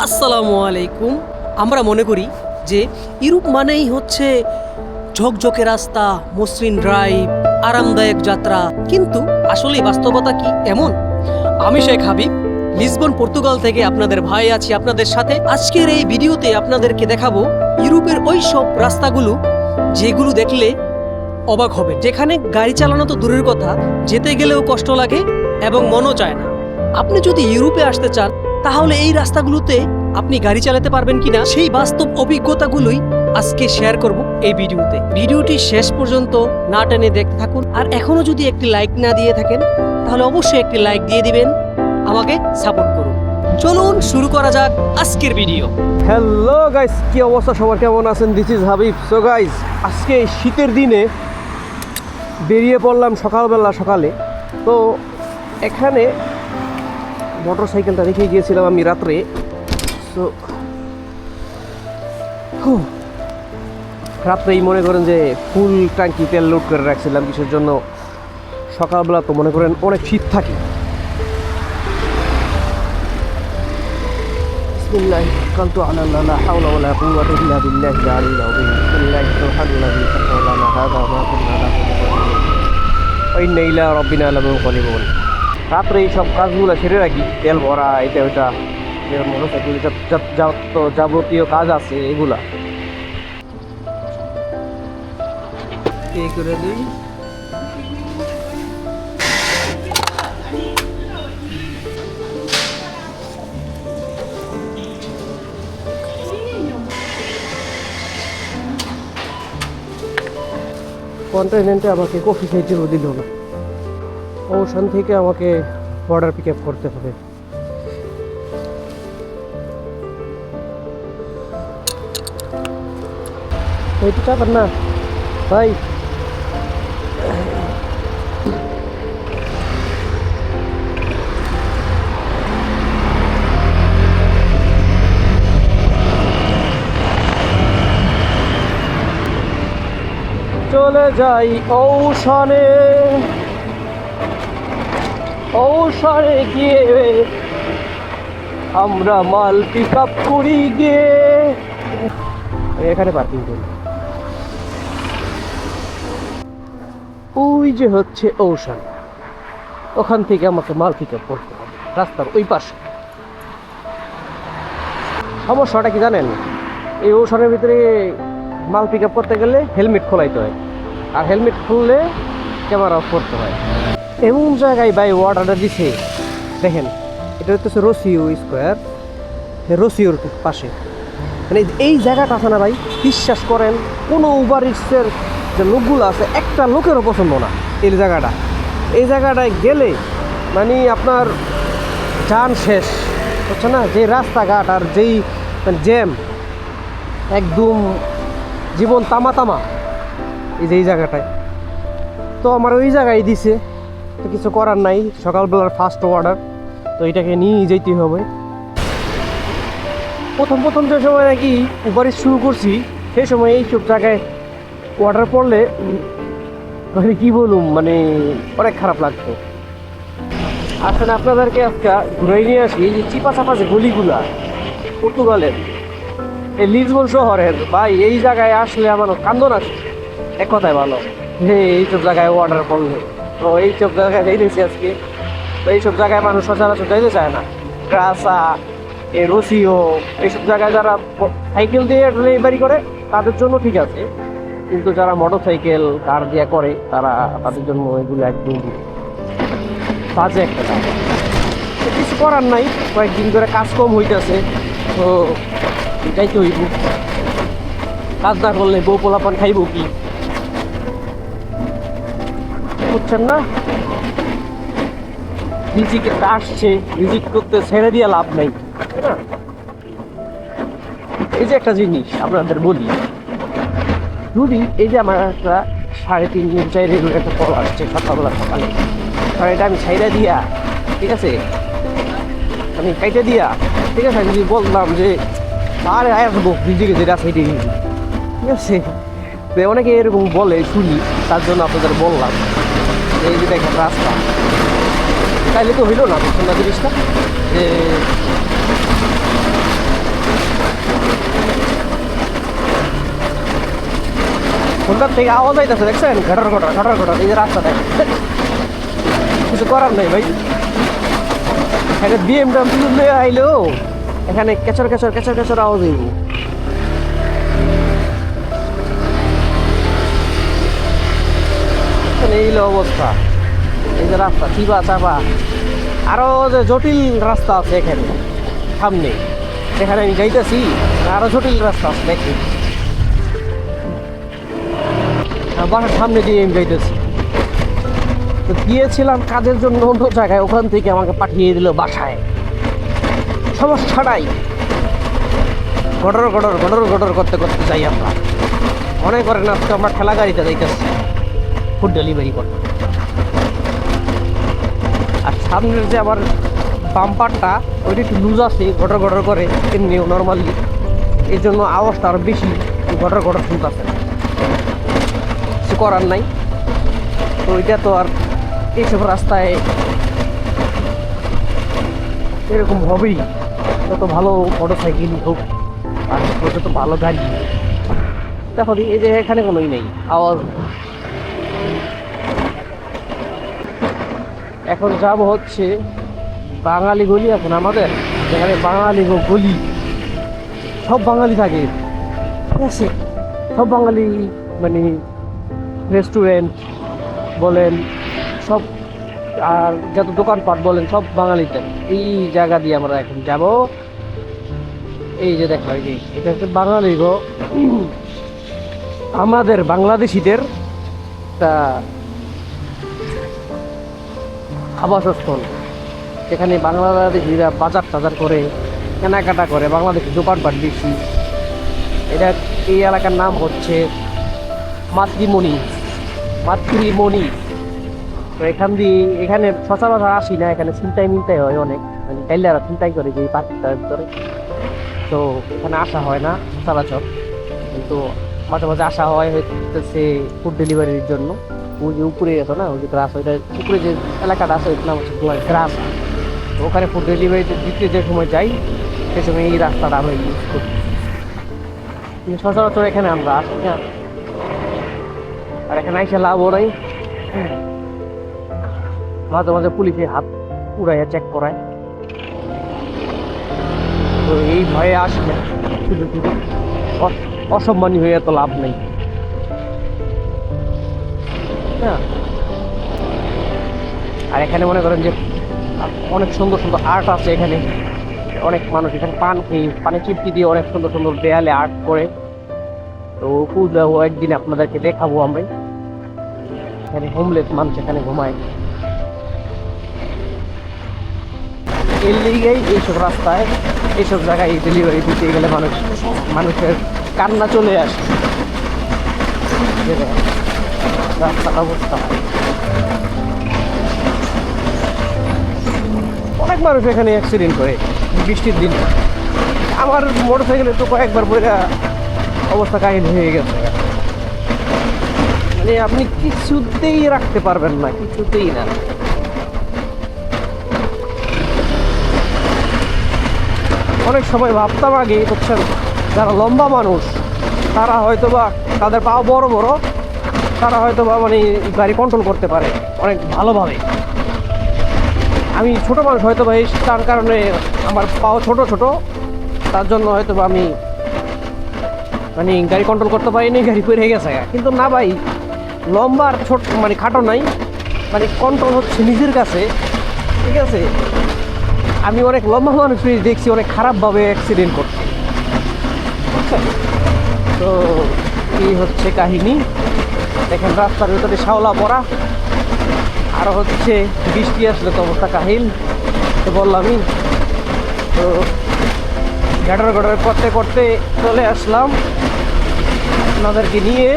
আসসালামু আলাইকুম। আমরা মনে করি যে ইউরোপ মানেই হচ্ছে ঝকঝকে রাস্তা, মসৃণ ড্রাইভ, আরামদায়ক যাত্রা, কিন্তু আসলে বাস্তবতা কি এমন? আমি শেখ হাবিব, লিসবন পর্তুগাল থেকে আপনাদের ভাই আছি আপনাদের সাথে। আজকের এই ভিডিওতে আপনাদেরকে দেখাবো ইউরোপের ওই সব রাস্তাগুলো যেগুলো দেখলে অবাক হবে, যেখানে গাড়ি চালানো তো দূরের কথা, যেতে গেলেও কষ্ট লাগে এবং মনও চায় না। আপনি যদি ইউরোপে আসতে চান তাহলে এই রাস্তাগুলোতে আপনি গাড়ি চালাতে পারবেন কিনা সেই বাস্তব অভিজ্ঞতাগুলোই আজকে শেয়ার করব এই ভিডিওতে। ভিডিওটি শেষ পর্যন্ত না টেনে দেখতে থাকুন, আর এখনো যদি একটি লাইক না দিয়ে থাকেন তাহলে অবশ্যই একটি লাইক দিয়ে দিবেন, আমাকে সাপোর্ট করুন। চলুন শুরু করা যাক আজকের ভিডিও। হ্যালো গাইস, কি অবস্থা সবার, কেমন আছেন? This is Habib. So guys, আজকে এই শীতের দিনে বেরিয়ে পড়লাম সকালে। তো এখানে মোটর সাইকেলটা রেখে গিয়েছিলাম আমি রাত্রে। সো রাত্রেই মনে করেন যে ফুল ট্যাঙ্কি তেল লোড করে রাখছিলাম, কিসের জন্য? সকালবেলা তো মনে করেন অনেক শীত থাকে। বিসমিল্লাহি তাওয়াক্কালতু আলা আল্লাহ, লা হাওলা ওয়ালা কুওয়াতা ইল্লা বিল্লাহিল আলিয়্যিল আযীম। বিসমিল্লাহি সুবহানাল্লাযী সাখারানা হাযা মা কুন্না লাহু ওয়া ইন্না ইলা রাব্বিনা লামুনকালিবুন। রাত্রে এই সব কাজগুলো সেরে রাখি, তেল ভরা, এটা ওইটা, যে মোটরসাইকেল যাবতীয় কাজ আছে এগুলা করে দিই। কন্টিনেন্টে আমাকে কফি খাইতেও দিল না, ওখান থেকে আমাকে অর্ডার পিক আপ করতে হবে। একটু চাপান না ভাই। চলে যাই ঔষণে গিয়ে আমরা মাল পিক আপ করি গিয়ে। এখানে পার্কিং করি। ওই যে হচ্ছে ঔষণ, ওখান থেকে আমাকে মাল পিক আপ করতে হবে রাস্তার ওই পাশে। সমস্যাটা কি জানেন? এই ঔষণের ভিতরে মাল পিক আপ করতে গেলে হেলমেট খোলাইতে হয়, আর হেলমেট খুললে ক্যামেরা অফ করতে হয়। এমন জায়গায় ভাই অর্ডারটা দিছে, দেখেন এটা হচ্ছে রসিও স্কোয়ার, রসিওর পাশে। মানে এই জায়গাটা আছে না ভাই, বিশ্বাস করেন কোনো উবার ইটসের যে লোকগুলো আছে একটা লোকেরও পছন্দ না এই জায়গাটায় গেলে মানে আপনার যান শেষ হচ্ছে না। যে রাস্তাঘাট আর যেই জ্যাম, একদম জীবন তামা এই জায়গাটায়। তো আমার ওই জায়গায় দিছে, তো কিছু করার নাই, সকালবেলার ফার্স্ট অর্ডার, তো এটাকে নিয়ে যেতেই হবে। প্রথম যে সময় নাকি উবার শুরু করছি, সেই সময় এইসব জায়গায় অর্ডার পড়লে মানে কি বলুম, মানে অনেক খারাপ লাগতো। আসলে আপনাদেরকে আজকে ঘুরে নিয়ে আসি এই যে চিপা চাপা যে গলিগুলা পর্তুগালের, এই লিসবন শহরের। ভাই এই জায়গায় আসলে আমার কান্দন আসে, এক কথায় ভালো যে এইসব জায়গায় অর্ডার করলে। তো এইসব জায়গায় যাইতেছি আজকে। তো এইসব জায়গায় মানুষ সচরাচর যাইতে চায় না। গ্রাসা, রসিও, এইসব জায়গায় যারা সাইকেল দিয়ে ডেলিভারি করে তাদের জন্য ঠিক আছে, কিন্তু যারা মোটর সাইকেল কার দিয়ে করে তাদের জন্য এগুলো একদম বাজে একটা কাজ। কিছু করার নাই, কয়েকদিন ধরে কাজ কম হইতেছে, তো যাইতে হইব। কাজ না করলে বউ পোলাপান খাইব কি, বুঝছেন না? রিজিকে আসছে, রিজিক করতে ছেড়ে দিয়ে লাভ নাই, তাই না? এই যে একটা জিনিস আপনাদের বলি, যদি এই যে আমার একটা 3.5 4 একটা কল আসছে সকালে, কারণ এটা আমি ছাইড়া দিয়া, ঠিক আছে, আমি কাইটে দিয়া, ঠিক আছে, যদি বললাম যে আরে আসবো রিজিকে যেটা আছে এটাই, ঠিক আছে, অনেকে এরকম বলে শুনি, তার জন্য আপনাদের বললাম এই যে দেখেন রাস্তা, তাইলে তো হইলো না, বুঝছেন না জিনিসটা? যে দোকান থেকে আওয়াজ আইতেছে, দেখছেন? ঘটর ঘটর ঘটর ঘটর, এই যে রাস্তাটা। কিছু করার নেই ভাই, এখানে বিএমডাব্লিউ আইলো, এখানে কেচর কেচর কেচর কেচর আওয়াজ হইব। এই হলো অবস্থা, এই যে রাস্তা চিপা চাপা। আরো যে জটিল রাস্তা আছে এখানে সামনে, যেখানে আমি যাইতেছি আরো জটিল রাস্তা আছে, দেখি বাসার সামনে দিয়ে আমি যাইতেছি। তো গিয়েছিলাম কাজের জন্য অন্য জায়গায়, ওখান থেকে আমাকে পাঠিয়ে দিল বাসায়। সমস্যা নাই, গটর গটর গটর গটর করতে করতে যাই আমরা। মনে করেন আজকে আমরা ঠেলা গাড়িতে যাইতেছি ফুড ডেলিভারি করতে। আর সামনের যে আমার বাম্পারটা, ওইটা একটু লুজ আছে, গটর গটর করে, এমনিও নর্মালি, এই জন্য আওয়াজটা আরও বেশি গটর গটর শুনতেছে। কিছু করার নাই, তো ওইটা তো আর এইসব রাস্তায় এরকম হবেই। যত ভালো মোটর সাইকেল হোক আর যত ভালো গাড়ি, দেখো এই যে এখানে কোনোই নেই আওয়াজ। এখন যাব হচ্ছে বাঙালি গলি, এখন আমাদের যেখানে বাঙালি গলি, সব বাঙালি থাকে, ঠিক আছে? সব বাঙালি, মানে রেস্টুরেন্ট বলেন সব, আর যত দোকানপাট বলেন সব বাঙালিতে। এই জায়গা দিয়ে আমরা এখন যাব। এই যে দেখো, এই যে এটা হচ্ছে বাঙালি গো, আমাদের বাংলাদেশিদের একটা আবাসস্থল, যেখানে বাংলাদেশিরা বাজার টাজার করে, কেনাকাটা করে, বাংলাদেশি দোকানপাট বেশি। এটা এই এলাকার নাম হচ্ছে মাতৃমণি। তো এখান দিয়ে, এখানে সচরাচর আসি না, এখানে ছিনতাই মিনতাই হয় অনেক, মানে কাইলারা ছিনতাই করে যে পার্কটার ভিতরে, তো এখানে আসা হয় না সচরাচর। কিন্তু মাঝে মাঝে আসা হয় হচ্ছে ফুড ডেলিভারির জন্য। ওই যে উপরে আছে না, ওই যে গ্রাস, ওইটা উপরে যে এলাকাটা আছে ওইটার নাম হচ্ছে গ্রাস। তো ওখানে ফুড ডেলিভারি দিতে যে সময় যাই, সে সময় এই রাস্তাটা আমরা ইউজ করি। কিন্তু সচরাচর এখানে আমরা আসি না, আর এখানে এসে লাভও নাই। মাঝে মাঝে পুলিশে হাত উড়াইয়া চেক করায়, তো এই ভয়ে আসি না। শুধু শুধু অসম্মানী হয়ে তো লাভ নেই, হ্যাঁ। আর এখানে মনে করেন যে অনেক সুন্দর সুন্দর আর্ট আছে এখানে। অনেক মানুষ এখানে পান খেয়ে, পানি চিপটি দিয়ে অনেক সুন্দর সুন্দর দেয়ালে আর্ট করে। তো খুঁজলেও একদিন আপনাদেরকে দেখাবো আমরা। এখানে হোমলেস মানুষ এখানে ঘুমায়, এর লিগেই এইসব রাস্তায়, এইসব জায়গায় ডেলিভারি দিতে গেলে মানুষের কান্না চলে আসে। রাস্তার অবস্থা, অনেক মানুষ এখানে অ্যাক্সিডেন্ট করে বৃষ্টির দিন। আমার মোটর সাইকেলে তো কয়েকবার পরে অবস্থা কাহিনী হয়ে গেছে। মানে আপনি কিছুতেই রাখতে পারবেন না, কিছুতেই না। অনেক সময় ভাবতাম আগে, বুঝছেন, যারা লম্বা মানুষ তারা হয়তো বা, তাদের পা বড় বড়, তারা হয়তো বা মানে গাড়ি কন্ট্রোল করতে পারে অনেক ভালোভাবে। আমি ছোট মানুষ, হয়তো বা তার কারণে আমার পাও ছোট ছোট, তার জন্য হয়তো বা আমি মানে গাড়ি কন্ট্রোল করতে পারিনি, গাড়ি পড়ে গেছে। কিন্তু না ভাই, লম্বা আর ছোট মানে খাটো নাই, মানে কন্ট্রোল হচ্ছে নিজের কাছে, ঠিক আছে? আমি অনেক লম্বা মানুষ দেখছি অনেক খারাপভাবে অ্যাক্সিডেন্ট করছে। তো এই হচ্ছে কাহিনী। দেখেন রাস্তার ভিতরে শ্যাওলা পড়া, আর হচ্ছে বৃষ্টি আসলে তো অবস্থা কাহিল। তো বললামই, তো ঘাটার ঘাটার করতে করতে চলে আসলাম আপনাদেরকে নিয়ে।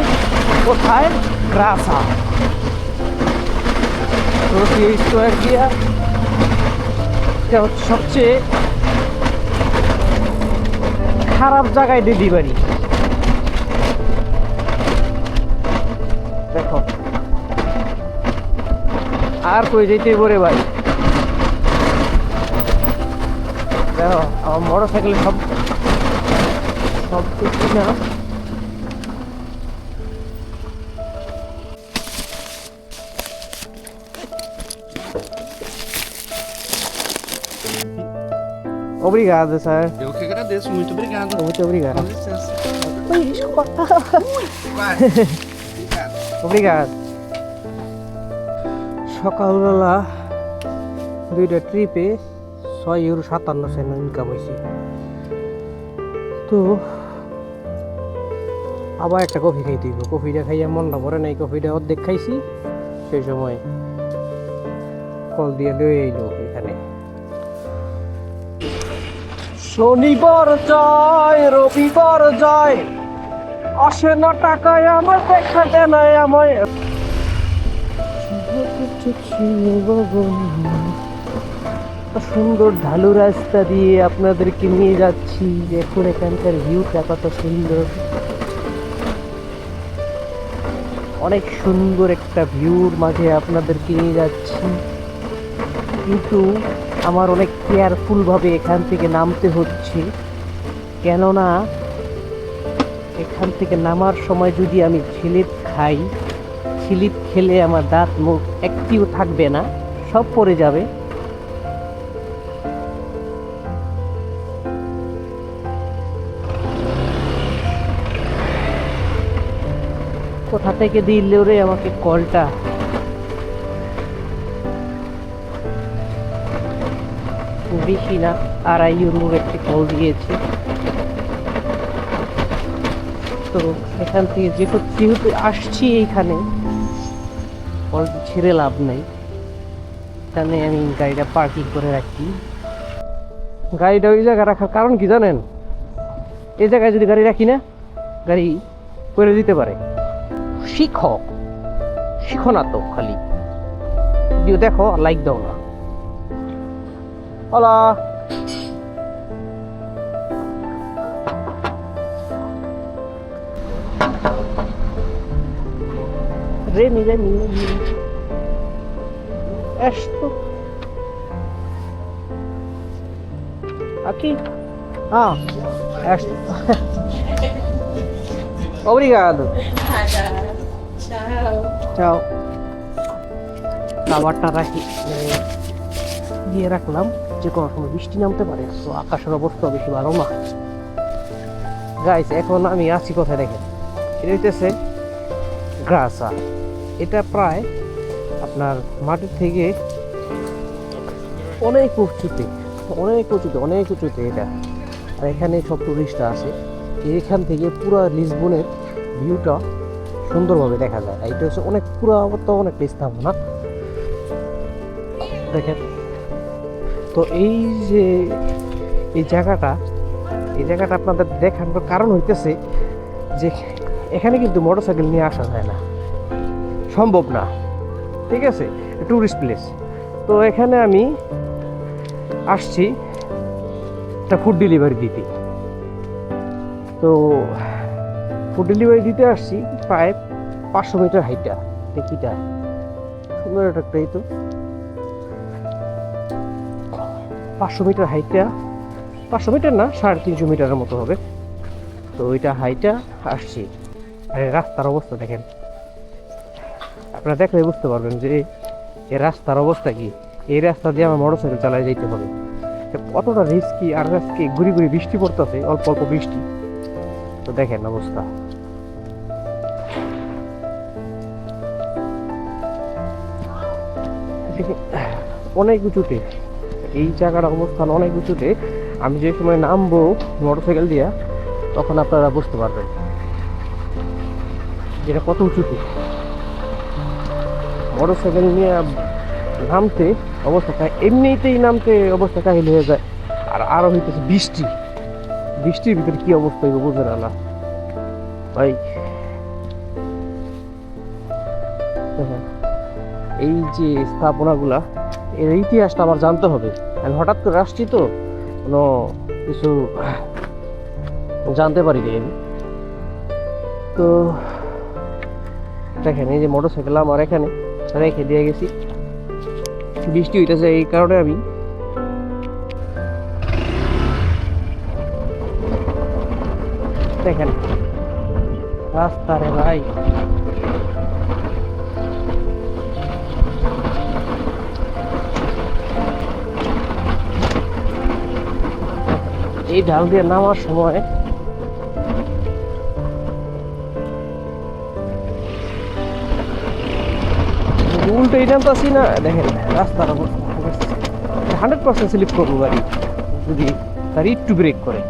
কোথায়? গ্রাসা স্কোয়ার দিয়া। এটা হচ্ছে সবচেয়ে খারাপ জায়গায় ডেলিভারি। দেখো, আর কই যেতে পারে ভাই? দেখো আমার মোটর সাইকেলে সব কিছু না, Obrigado, sir. Eu que agradeço, muito obrigado. Muito obrigado. Com licença. Oi, desculpa. Vai. Obrigado. Obrigado. সকালবেলা দুইটা ট্রিপে 6 ইউরো 57 সেন্ট ইনকাম হয়েছে। তো আবার একটা কফি খাইতে হইব। কফিটা খাইয়া মনটা ভরে নাই, কফিটা অর্ধেক খাইছি। সেই সময় কল দিয়ে লয়ে এলো এখানে। শনিবার যায় রবিবার যায়, আসে না টাকায় আমার দেখা দেয় নাই আমায়। সুন্দর ঢালু রাস্তা দিয়ে আপনাদেরকে নিয়ে যাচ্ছি। এখন এখানকার ভিউটা কত সুন্দর, অনেক সুন্দর একটা ভিউর মাঝে আপনাদেরকে নিয়ে যাচ্ছি। কিন্তু আমার অনেক কেয়ারফুলভাবে এখান থেকে নামতে হচ্ছে, কেননা এখান থেকে নামার সময় যদি আমি স্লিপ খাই, স্লিপ খেলে আমার দাঁত মুখ একটিও থাকবে না, সব পড়ে যাবে। কোথা থেকে দিল রে আমাকে কলটা? বেশি না, 2.5 ইউরোর একটি কল দিয়েছে। তো এখান থেকে যেহেতু আসছি এইখানে, কল ছেড়ে লাভ নাই। এখানে আমি গাড়িটা পার্কিং করে রাখি। গাড়িটা ওই জায়গায় রাখার কারণ কি জানেন? এই জায়গায় যদি গাড়ি রাখি না, গাড়ি করে দিতে পারে। শিখো না তো, খালি ভিডিও দেখো, লাইক দাও না। হলা Remi. Esto. Aqui. Ah, esto. Obrigado. Ciao. খাবারটা রাখি দিয়ে রাখলাম, যে কোনো সময় বৃষ্টি নামতে পারে, তো আকাশের অবস্থা বেশি ভালো না। গাইস, এখন আমি আছি কোথায় দেখেন, এটা হইতেছে গ্রাসা। এটা প্রায় আপনার মাটির থেকে অনেক উঁচুতে এটা। আর এখানে সব টুরিস্টরা আছে। এখান থেকে পুরো লিসবনের ভিউটা সুন্দরভাবে দেখা যায়। এটা হচ্ছে অনেক অনেক স্থাপনা দেখেন। তো এই যে এই জায়গাটা আপনাদের দেখানোর কারণ হইতেছে যে এখানে কিন্তু মোটরসাইকেল নিয়ে আসা যায় না, সম্ভব না, ঠিক আছে, টুরিস্ট প্লেস। তো এখানে আমি আসছি একটা ফুড ডেলিভারি দিতে। তো ফুড ডেলিভারি দিতে আসছি প্রায় 500 মিটার হাইটটা। দেখিটা সুন্দর একটা, এই তো 500 মিটার হাইটটা, 500 মিটার না, 350 মিটারের মতো হবে। তো ওইটা হাইটটা আসছি। আর রাস্তার অবস্থা দেখেন, আপনারা দেখলে বুঝতে পারবেন যে এই রাস্তার অবস্থা কি। এই রাস্তা দিয়ে আমার মোটরসাইকেল চালায় যেতে হবে, কতটা রিস্কি। আর আজকে ঘুরি বৃষ্টি পড়তেছে, অল্প বৃষ্টি। তো দেখেন অবস্থা। অনেক উঁচুতে এই জায়গার অবস্থান, অনেক উঁচুতে। আমি যে সময় নামবো মোটরসাইকেল দিয়ে, তখন আপনারা বুঝতে পারবেন যেটা কত উঁচুতে। মোটরসাইকেল নিয়ে নামতে অবস্থা, এমনিতেই নামতে অবস্থা কাহিল হয়ে যায়। আর আরো হইতেছে বৃষ্টির ভিতরে কি অবস্থা হইব বুঝে না ভাই। এই যে স্থাপনাগুলা, এর ইতিহাসটা আমার জানতে হবে। আমি হঠাৎ করে আসছি, তো কোনো কিছু জানতে পারি নি। তো দেখেন, এই যে মোটরসাইকেল আমার এখানে রেখে দিয়ে গেছি। বৃষ্টি হইতেছে, এই কারণে আমি দেখেন রাস্তা রে ভাই। এই ঢাল দিয়ে নামার সময় উল্টো এই নামতাছি না, দেখেন রাস্তার অবস্থা 100% স্লিপ করবো গাড়ি যদি গাড়ি একটু ব্রেক করে।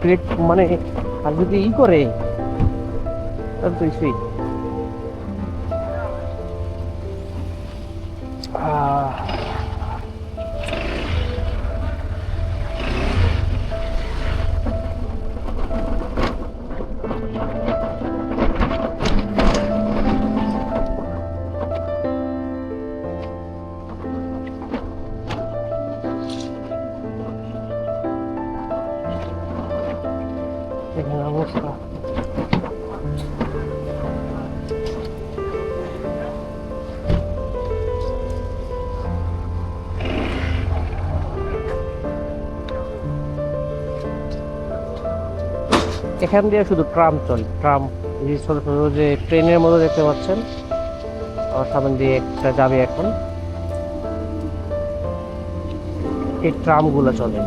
ব্রেক মানে আর যদি ই করে তাহলে তো সেই দেখেন অবস্থা। এখান দিয়ে শুধু ট্রাম চলে, ট্রাম এই ছোট ছোট যে ট্রেনের মতো দেখতে পাচ্ছেন, আর সামনে দিয়ে একটা যাবে এখন, এই ট্রামগুলো চলে।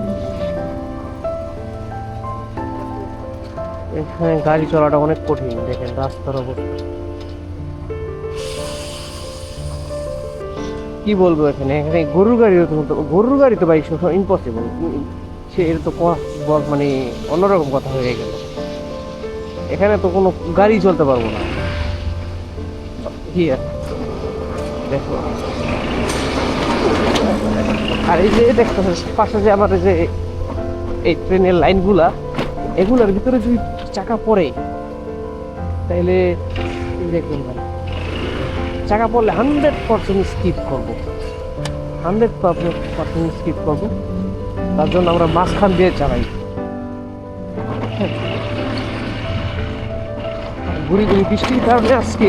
এখানে গাড়ি চলাটা অনেক কঠিন, দেখেন রাস্তার অবস্থা কি বলবো। এখানে এখানে গরুর গাড়ি তো ভাই ইম্পসিবল, সে এর তো মানে অন্যরকম কথা হয়ে গেল। এখানে তো কোনো গাড়ি চলতে পারবো না। দেখো, আর এই যে দেখতে পাশে যে আমাদের যে এই ট্রেনের লাইনগুলা, এগুলোর ভিতরে যদি চাকা পড়ে তাইলে দেখবেন ভাই, চাকা পড়লে 100% স্কিপ করবো, 100% স্কিপ করবো। তার জন্য আমরা মাঝখান দিয়ে চালাই। ঘুরি ঘুরি বৃষ্টির কারণে আজকে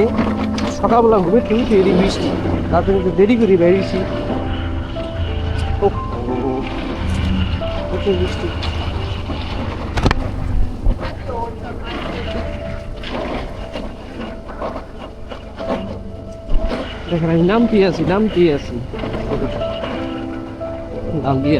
সকালবেলা ঘুরে থেকে দেরি বৃষ্টি, তার জন্য একটু দেরি করে বেরিয়েছি। প্রচুর বৃষ্টি। দেখেন আমি নামতেই আছি নাম দিয়ে